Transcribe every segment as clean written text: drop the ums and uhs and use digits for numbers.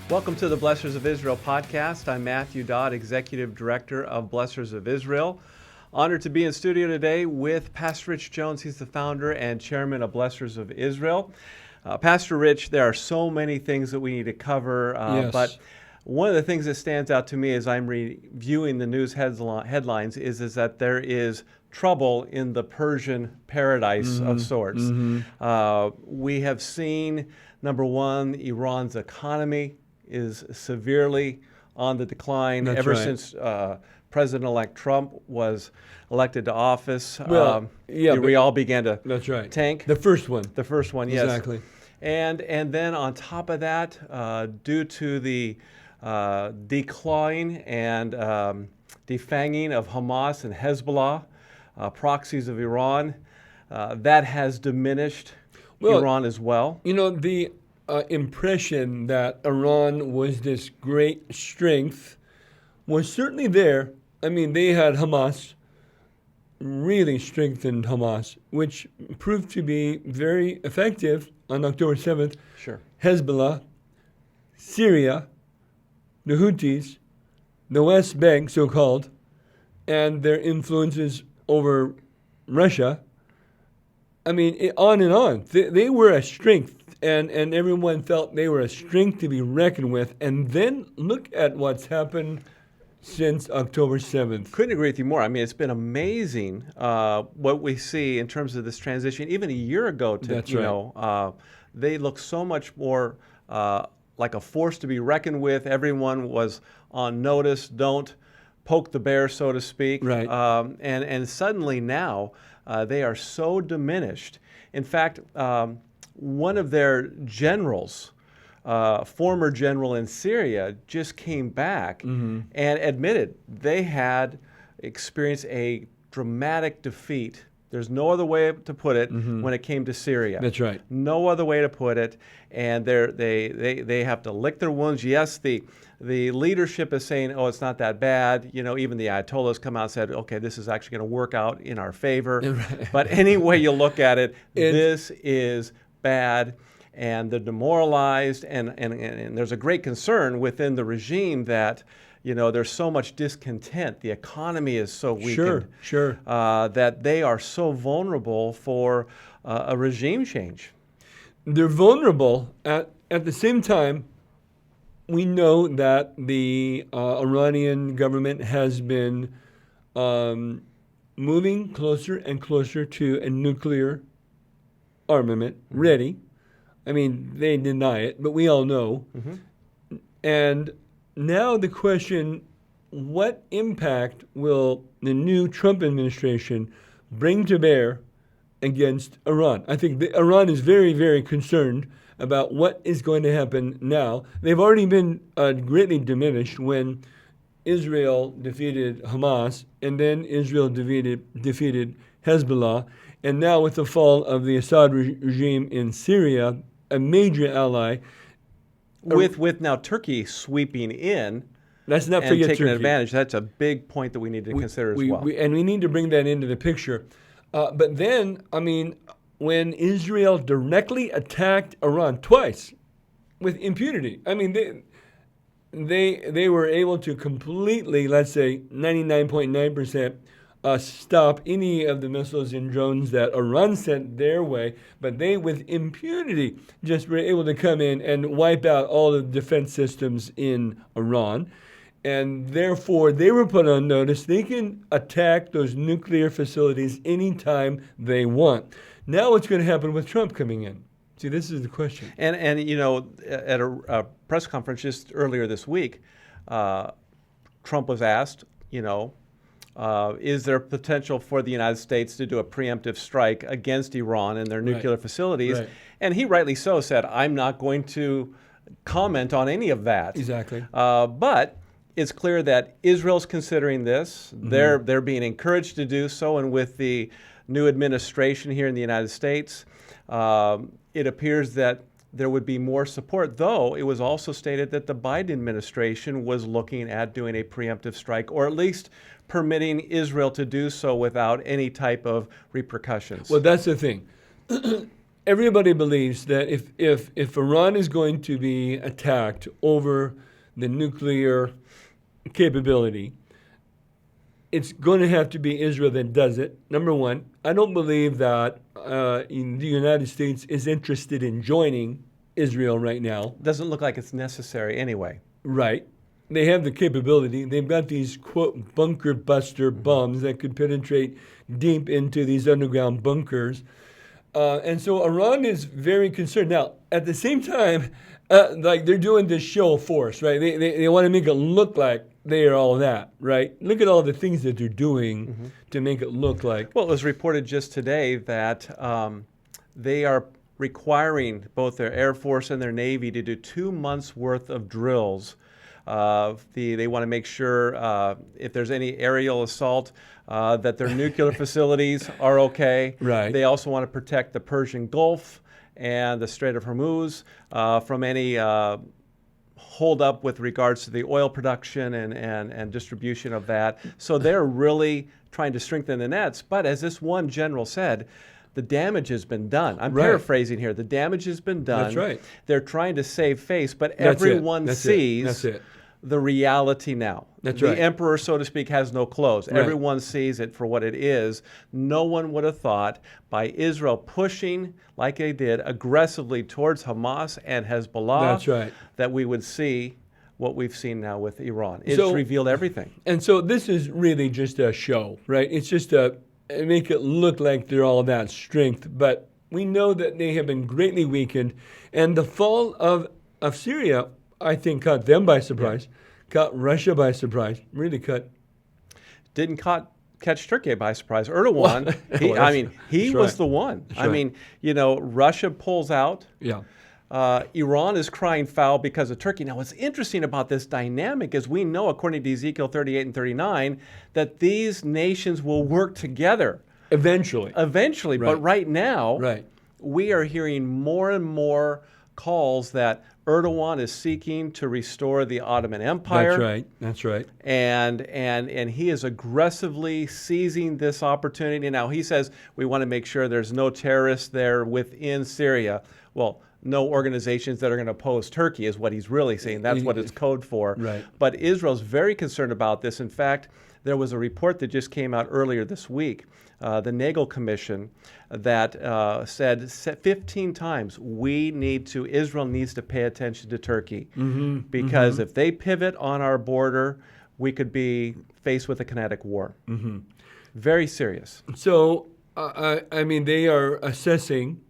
Welcome to the Blessors of Israel Podcast. I'm Matthew Dodd, Executive Director of Blessors of Israel. Honored to be in studio today with Pastor Rich Jones. He's the founder and chairman of Blessors of Israel. Pastor Rich, there are so many things that we need to cover, Yes. but one of the things that stands out to me as I'm reviewing the news headlines is that there is trouble in the Persian paradise of sorts. We have seen, number one, Iran's economy is severely on the decline. That's ever right. since President-elect Trump was elected to office. We all began to That's right. tank. The first one. The first one, yes. Exactly. And then on top of that, due to the declawing and defanging of Hamas and Hezbollah, proxies of Iran, that has diminished Iran as well. You know, the impression that Iran was this great strength was certainly there. I mean, they had Hamas, really strengthened Hamas, which proved to be very effective on October 7th. Sure. Hezbollah, Syria, the Houthis, the West Bank, so-called, and their influences over Russia. I mean, on and on. They were a strength, and everyone felt they were a strength to be reckoned with. And then look at what's happened since October 7th. Couldn't agree with you more. I mean, it's been amazing what we see in terms of this transition. Even a year ago, That's right. They look so much more like a force to be reckoned with. Everyone was on notice. Don't poke the bear, so to speak. Right. And suddenly now they are so diminished. In fact, one of their generals, former general in Syria, just came back and admitted they had experienced a dramatic defeat. There's no other way to put it when it came to Syria. That's right. No other way to put it. And they have to lick their wounds. Yes, the leadership is saying, oh, it's not that bad. You know, even the Ayatollahs come out and said, okay, this is actually going to work out in our favor. Right. But any way you look at it, this is bad. And they're demoralized. And there's a great concern within the regime that, you know, there's so much discontent. The economy is so weakened. Sure. That they are so vulnerable for a regime change. They're vulnerable. At the same time, we know that the Iranian government has been moving closer and closer to a nuclear armament, ready. I mean, they deny it, but we all know. And now the question, what impact will the new Trump administration bring to bear against Iran? I think Iran is very, very concerned about what is going to happen now. They've already been greatly diminished when Israel defeated Hamas, and then Israel defeated Hezbollah, and now with the fall of the Assad regime in Syria, a major ally. With now Turkey sweeping in Let's not and forget taking Turkey. advantage. That's a big point that we need to consider as well. And we need to bring that into the picture. But then, I mean, when Israel directly attacked Iran twice with impunity, I mean, they were able to completely, let's say, 99.9% stop any of the missiles and drones that Iran sent their way, but they, with impunity, just were able to come in and wipe out all the defense systems in Iran. And therefore, they were put on notice. They can attack those nuclear facilities anytime they want. Now what's going to happen with Trump coming in? See, this is the question. And you know, at a press conference just earlier this week, Trump was asked, you know, is there potential for the United States to do a preemptive strike against Iran and their nuclear facilities? Right. And he rightly so said, I'm not going to comment on any of that. Exactly. But it's clear that Israel's considering this. They're being encouraged to do so. And with the new administration here in the United States, it appears that there would be more support, though it was also stated that the Biden administration was looking at doing a preemptive strike, or at least permitting Israel to do so without any type of repercussions. Well, that's the thing. everybody believes that if Iran is going to be attacked over the nuclear capability, it's going to have to be Israel that does it. Number one, I don't believe that the United States is interested in joining Israel right now. Doesn't look like it's necessary anyway. Right. They have the capability. They've got these, quote, bunker buster bombs that could penetrate deep into these underground bunkers. And so Iran is very concerned. Now, at the same time, like they're doing this show of force, right? They want to make it look like they are all that, right? Look at all the things that they're doing to make it look like. Well, it was reported just today that they are requiring both their Air Force and their Navy to do 2 months' worth of drills. They want to make sure if there's any aerial assault that their nuclear facilities are okay. Right. They also want to protect the Persian Gulf and the Strait of Hormuz from any hold up with regards to the oil production and distribution of that. So they're really trying to strengthen the nets. But as this one general said, the damage has been done. I'm paraphrasing here. The damage has been done. That's right. They're trying to save face, but everyone sees the reality now. That's the right. emperor, so to speak, has no clothes. Right. Everyone sees it for what it is. No one would have thought by Israel pushing, like they did, aggressively towards Hamas and Hezbollah, That's right. that we would see what we've seen now with Iran. It's revealed everything. And so this is really just a show, right? It's just make it look like they're all that strength. But we know that they have been greatly weakened. And the fall of Syria, I think, caught them by surprise, caught Russia by surprise, really didn't catch Turkey by surprise. Erdogan, he was the one. Russia pulls out. Yeah. Iran is crying foul because of Turkey. Now, what's interesting about this dynamic is we know, according to Ezekiel 38 and 39, that these nations will work together. Eventually. Right. But right now, we are hearing more and more calls that Erdogan is seeking to restore the Ottoman Empire. That's right. And he is aggressively seizing this opportunity. Now, he says we want to make sure there's no terrorists there within Syria. Well, no organizations that are going to oppose Turkey is what he's really saying. That's what it's code for. Right. But Israel's very concerned about this. In fact, there was a report that just came out earlier this week, the Nagel Commission, that said 15 times Israel needs to pay attention to Turkey. Because if they pivot on our border, we could be faced with a kinetic war. Very serious. So, they are assessing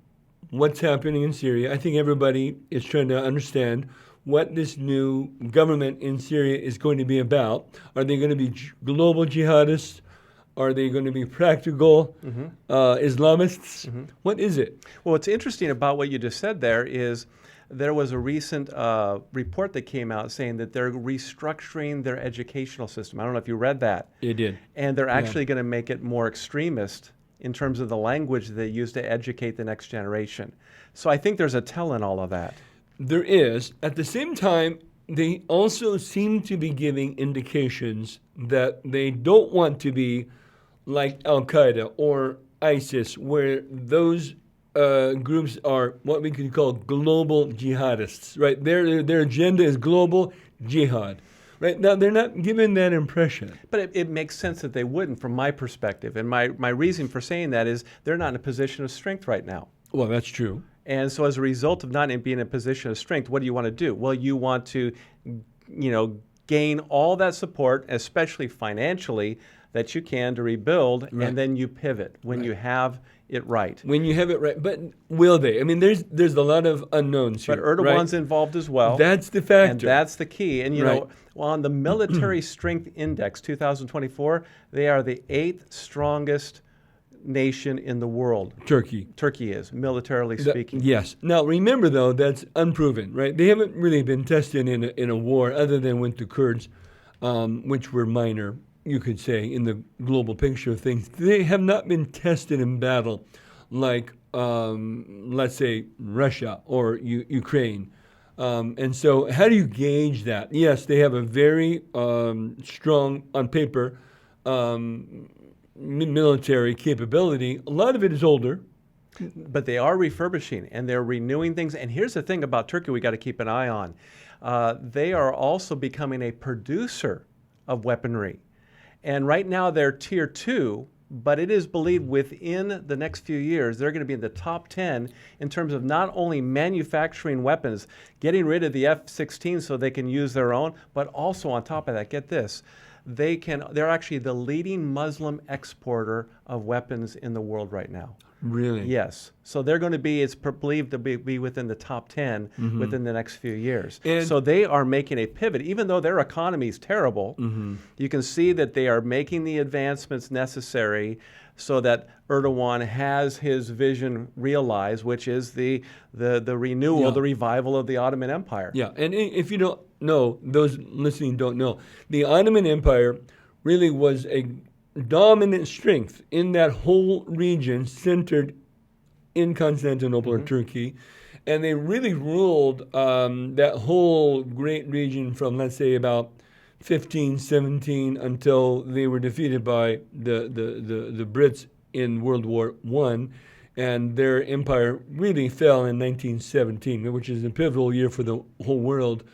what's happening in Syria. I think everybody is trying to understand what this new government in Syria is going to be about. Are they going to be global jihadists? Are they going to be practical Islamists? What is it? Well, what's interesting about what you just said there is there was a recent report that came out saying that they're restructuring their educational system. I don't know if you read that. It did. And they're actually going to make it more extremist in terms of the language they use to educate the next generation. So I think there's a tell in all of that. There is. At the same time, they also seem to be giving indications that they don't want to be like Al-Qaeda or ISIS, where those groups are what we could call global jihadists, right? Their agenda is global jihad. Right now, they're not given that impression. But it makes sense that they wouldn't, from my perspective. And my reason for saying that is they're not in a position of strength right now. Well, that's true. And so as a result of not being in a position of strength, what do you want to do? Well, you want to, gain all that support, especially financially, that you can to rebuild, and then you pivot when you have it right. When you have it right. But will they? I mean, there's a lot of unknowns here. But Erdogan's involved as well. That's the factor. And that's the key. And, on the Military Strength Index 2024, they are the 8th strongest nation in the world. Turkey is, militarily speaking. Yes. Now, remember, though, that's unproven, right? They haven't really been tested in a war other than with the Kurds, which were minor, you could say, in the global picture of things. They have not been tested in battle like, let's say, Russia or Ukraine. And so how do you gauge that? Yes, they have a very strong, on paper, military capability. A lot of it is older. But they are refurbishing and they're renewing things. And here's the thing about Turkey we got to keep an eye on. They are also becoming a producer of weaponry. And right now they're tier 2, but it is believed within the next few years they're going to be in the top 10 in terms of not only manufacturing weapons, getting rid of the F-16 so they can use their own, but also on top of that, get this, they're actually the leading Muslim exporter of weapons in the world right now. Really? Yes. So they're going to be, it's believed to be within the top 10 within the next few years. And so they are making a pivot. Even though their economy is terrible, you can see that they are making the advancements necessary so that Erdogan has his vision realized, which is the renewal, the revival of the Ottoman Empire. Yeah, and if you don't know, those listening don't know, the Ottoman Empire really was a dominant strength in that whole region centered in Constantinople or Turkey. And they really ruled that whole great region from, let's say, about 1517 until they were defeated by the Brits in World War I. And their empire really fell in 1917, which is a pivotal year for the whole world.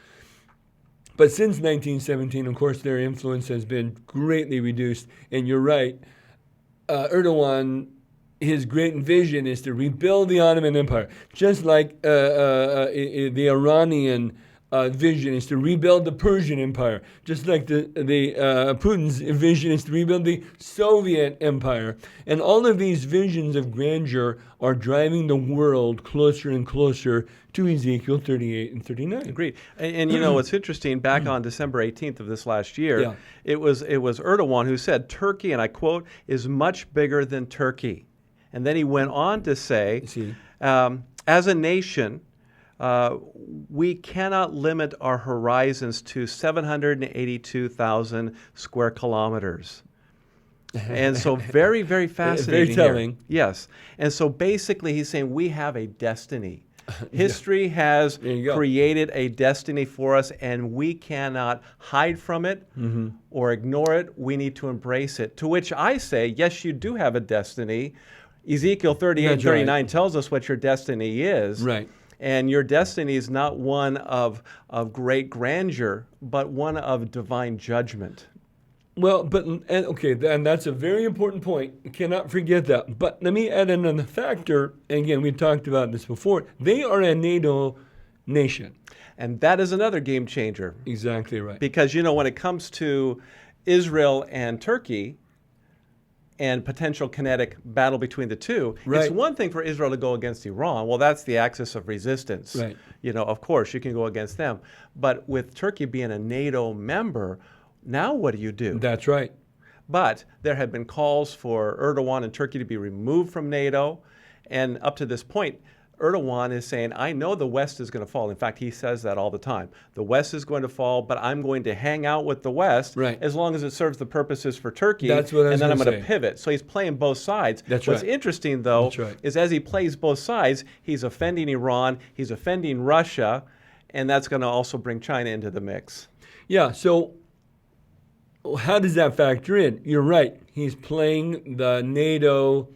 But since 1917, of course, their influence has been greatly reduced. And you're right, Erdogan, his great vision is to rebuild the Ottoman Empire, just like the Iranian vision is to rebuild the Persian Empire, just like the Putin's vision is to rebuild the Soviet Empire. And all of these visions of grandeur are driving the world closer and closer to Ezekiel 38 and 39. Agreed. And you know what's interesting, back on December 18th of this last year, it was Erdogan who said, Turkey, and I quote, is much bigger than Turkey. And then he went on to say, as a nation, we cannot limit our horizons to 782,000 square kilometers. And so very, very fascinating. Very telling. Here. Yes. And so basically he's saying we have a destiny. History has created a destiny for us, and we cannot hide from it or ignore it. We need to embrace it. To which I say, yes, you do have a destiny. Ezekiel 38 and 39 tells us what your destiny is. Right. And your destiny is not one of great grandeur, but one of divine judgment. Well, and that's a very important point. You cannot forget that. But let me add another factor. And again, we talked about this before. They are a NATO nation. And that is another game changer. Exactly right. Because, you know, when it comes to Israel and Turkey, and potential kinetic battle between the two. It's one thing for Israel to go against Iran. Well, that's the axis of resistance. Right. You know, of course, you can go against them. But with Turkey being a NATO member, now what do you do? That's right. But there have been calls for Erdogan and Turkey to be removed from NATO. And up to this point, Erdogan is saying, I know the West is going to fall. In fact, he says that all the time. The West is going to fall, but I'm going to hang out with the West as long as it serves the purposes for Turkey. That's what I was and then I'm going to pivot. So he's playing both sides. What's interesting, though, is as he plays both sides, he's offending Iran, he's offending Russia, and that's going to also bring China into the mix. Yeah, so how does that factor in? You're right. He's playing the NATO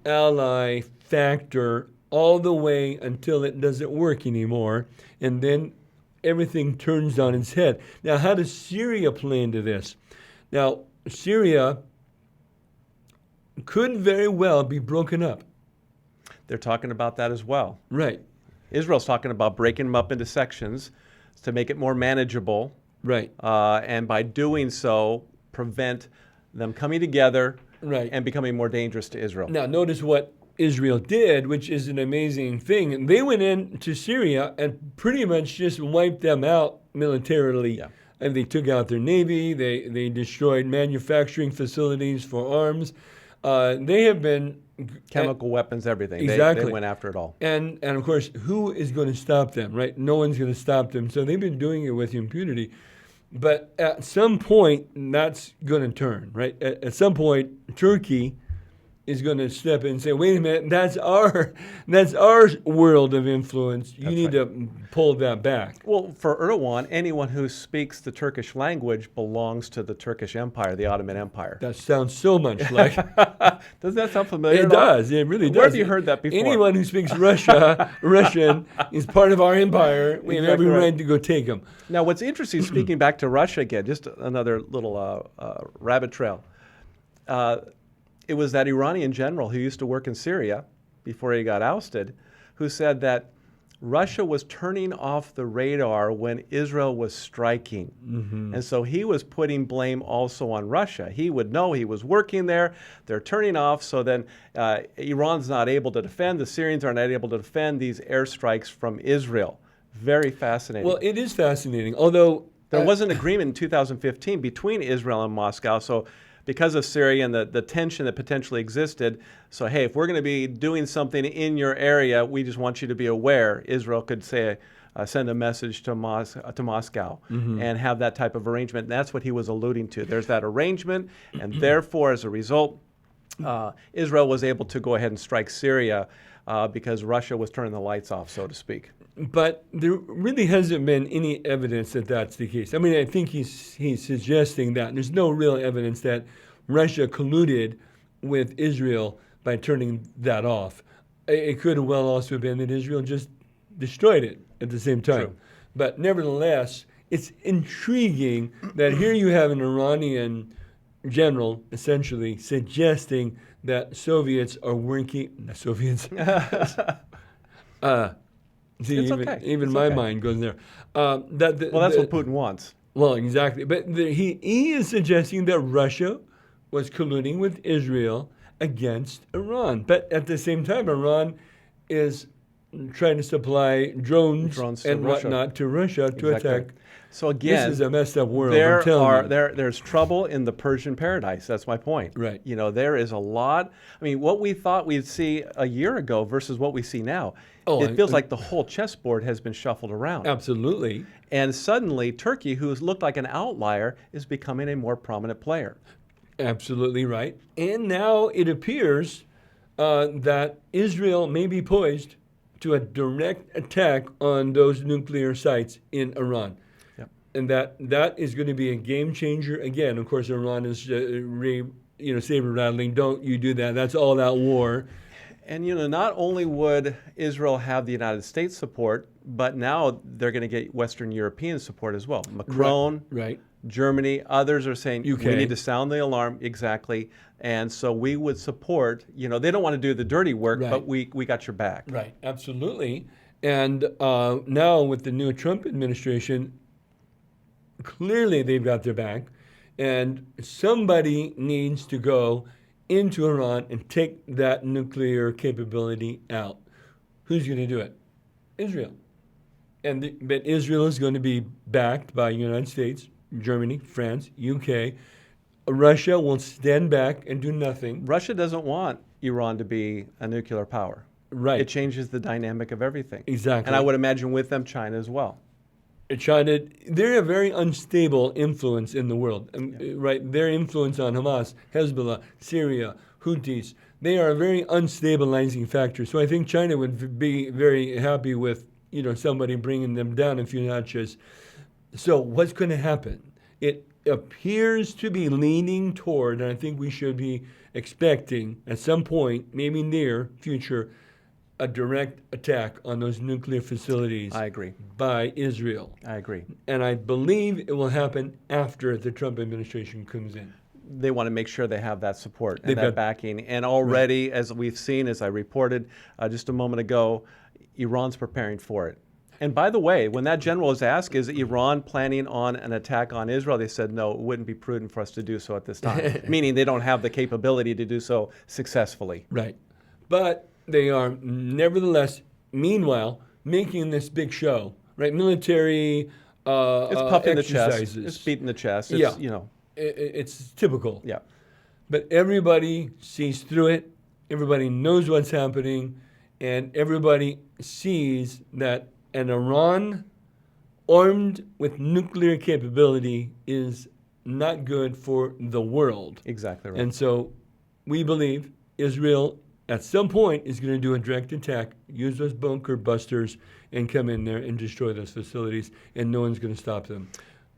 ally factor all the way until it doesn't work anymore, and then everything turns on its head. Now, how does Syria play into this? Now, Syria could very well be broken up. They're talking about that as well. Right. Israel's talking about breaking them up into sections to make it more manageable. Right. And by doing so, prevent them coming together and becoming more dangerous to Israel. Now, notice what Israel did, which is an amazing thing. They went into Syria and pretty much just wiped them out militarily. Yeah. And they took out their navy. They destroyed manufacturing facilities for arms. They have been chemical weapons, everything. Exactly. They went after it all. And of course, who is going to stop them, right? No one's going to stop them. So they've been doing it with impunity. But at some point, that's going to turn, right? At some point, Turkey is going to step in and say, wait a minute, that's our world of influence. You need to pull that back. Well, for Erdogan, anyone who speaks the Turkish language belongs to the Turkish Empire, the Ottoman Empire. That sounds so much like... Does that sound familiar? It does. It really does. Where have you heard that before? Anyone who speaks Russian is part of our empire. We have every right to go take them. Now, what's interesting, speaking back to Russia again, just another little rabbit trail. It was that Iranian general who used to work in Syria before he got ousted, who said that Russia was turning off the radar when Israel was striking. Mm-hmm. And so he was putting blame also on Russia. He would know he was working there. They're turning off, so then Iran's not able to defend. The Syrians are not able to defend these airstrikes from Israel. Very fascinating. Well, it is fascinating, although... There was an agreement in 2015 between Israel and Moscow, so because of Syria and the tension that potentially existed, so hey, if we're going to be doing something in your area, we just want you to be aware. Israel could say, send a message to Moscow and have that type of arrangement. And that's what he was alluding to. There's that arrangement, and therefore, as a result, Israel was able to go ahead and strike Syria because Russia was turning the lights off, so to speak. But there really hasn't been any evidence that that's the case. I mean, I think he's suggesting that. There's no real evidence that Russia colluded with Israel by turning that off. It could have well also been that Israel just destroyed it at the same time. True. But nevertheless, it's intriguing that here you have an Iranian general essentially suggesting that Soviets are working... Soviets... Even my mind goes there. That's what Putin wants. Well, exactly. But he is suggesting that Russia was colluding with Israel against Iran. But at the same time, Iran is trying to supply drones and whatnot to Russia to attack. So again, this is a messed up world. There's trouble in the Persian paradise. That's my point. Right. You know, there is a lot. I mean, what we thought we'd see a year ago versus what we see now. It feels like the whole chessboard has been shuffled around. Absolutely. And suddenly, Turkey, who looked like an outlier, is becoming a more prominent player. Absolutely right. And now it appears that Israel may be poised to a direct attack on those nuclear sites in Iran. Yep. And that is going to be a game changer. Again, of course, Iran is saber rattling. Don't you do that. That's all that war. And, not only would Israel have the United States support, but now they're going to get Western European support as well. Macron, right. Germany, others are saying, UK. We need to sound the alarm, exactly. And so we would support, they don't want to do the dirty work, but we got your back. Right, absolutely. And now with the new Trump administration, clearly they've got their back. And somebody needs to go into Iran and take that nuclear capability out. Who's going to do it? Israel. But Israel is going to be backed by the United States, Germany, France, UK. Russia will stand back and do nothing. Russia doesn't want Iran to be a nuclear power. Right. It changes the dynamic of everything. Exactly. And I would imagine with them China as well. China, they're a very unstable influence in the world, right? Their influence on Hamas, Hezbollah, Syria, Houthis, they are a very unstabilizing factor. So I think China would be very happy with, somebody bringing them down a few notches. So what's going to happen? It appears to be leaning toward, and I think we should be expecting at some point, maybe near future, a direct attack on those nuclear facilities. I agree. By Israel. I agree. And I believe it will happen after the Trump administration comes in. They want to make sure they have that support and that backing. And already, as we've seen, as I reported just a moment ago, Iran's preparing for it. And by the way, when that general was asked, is Iran planning on an attack on Israel? They said, no, it wouldn't be prudent for us to do so at this time. Meaning they don't have the capability to do so successfully. Right. But they are nevertheless, meanwhile, making this big show, right? Military it's puffing exercises. The chest. It's beating the chest. It's, It's typical. Yeah. But everybody sees through it. Everybody knows what's happening. And everybody sees that an Iran armed with nuclear capability is not good for the world. Exactly right. And so we believe Israel, at some point, is going to do a direct attack, use those bunker busters, and come in there and destroy those facilities, and no one's going to stop them.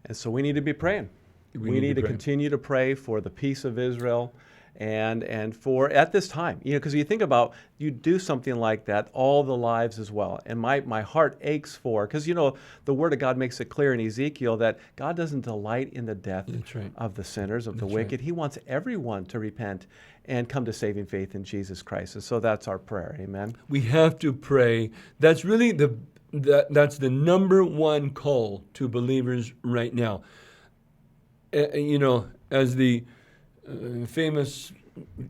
And so we need to be praying. We need to continue to pray for the peace of Israel and for at this time, because you think about, you do something like that, all the lives as well. And my heart aches for, because the Word of God makes it clear in Ezekiel that God doesn't delight in the death of the sinners, of the wicked. He wants everyone to repent and come to saving faith in Jesus Christ. And so that's our prayer. Amen. We have to pray. That's really that's the number one call to believers right now. As the famous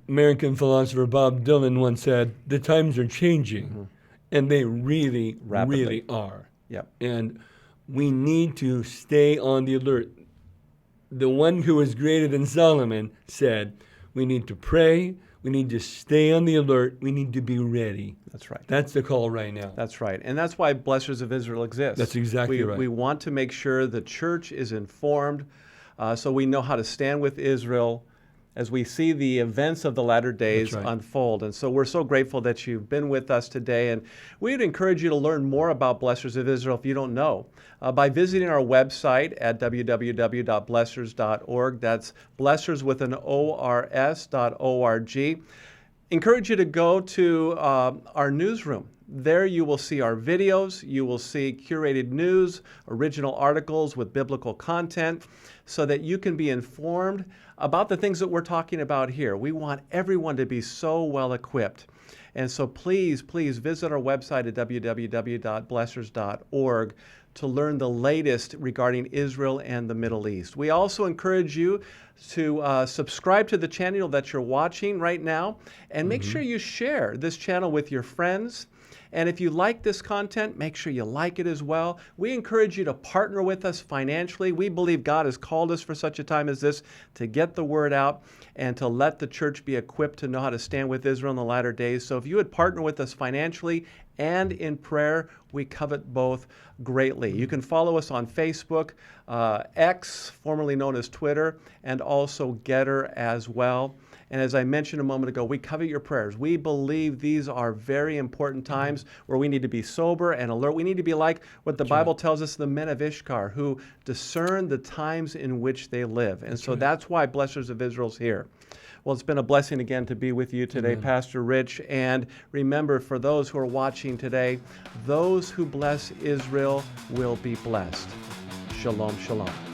American philosopher Bob Dylan once said, the times are changing, and they really, really are. Yep. And we need to stay on the alert. The one who was greater than Solomon said, we need to pray, we need to stay on the alert, we need to be ready. That's right. That's the call right now. That's right. And that's why Blessors of Israel exists. That's exactly right. We want to make sure the church is informed so we know how to stand with Israel as we see the events of the latter days unfold. And so we're so grateful that you've been with us today. And we would encourage you to learn more about Blessors of Israel if you don't know by visiting our website at www.blessors.org. That's blessors with an ors.org. Encourage you to go to our newsroom. There you will see our videos, you will see curated news, original articles with biblical content, so that you can be informed about the things that we're talking about here. We want everyone to be so well equipped. And so please visit our website at www.blessors.org to learn the latest regarding Israel and the Middle East. We also encourage you to subscribe to the channel that you're watching right now, and make sure you share this channel with your friends. And if you like this content, make sure you like it as well. We encourage you to partner with us financially. We believe God has called us for such a time as this to get the word out and to let the church be equipped to know how to stand with Israel in the latter days. So if you would partner with us financially and in prayer, we covet both greatly. You can follow us on Facebook, X, formerly known as Twitter, and also Getter as well. And as I mentioned a moment ago, we covet your prayers. We believe these are very important times where we need to be sober and alert. We need to be like what the Bible tells us, the men of Ishkar, who discern the times in which they live. And so that's why Blessors of Israel's here. Well, it's been a blessing again to be with you today, Pastor Rich. And remember, for those who are watching today, those who bless Israel will be blessed. Shalom, shalom.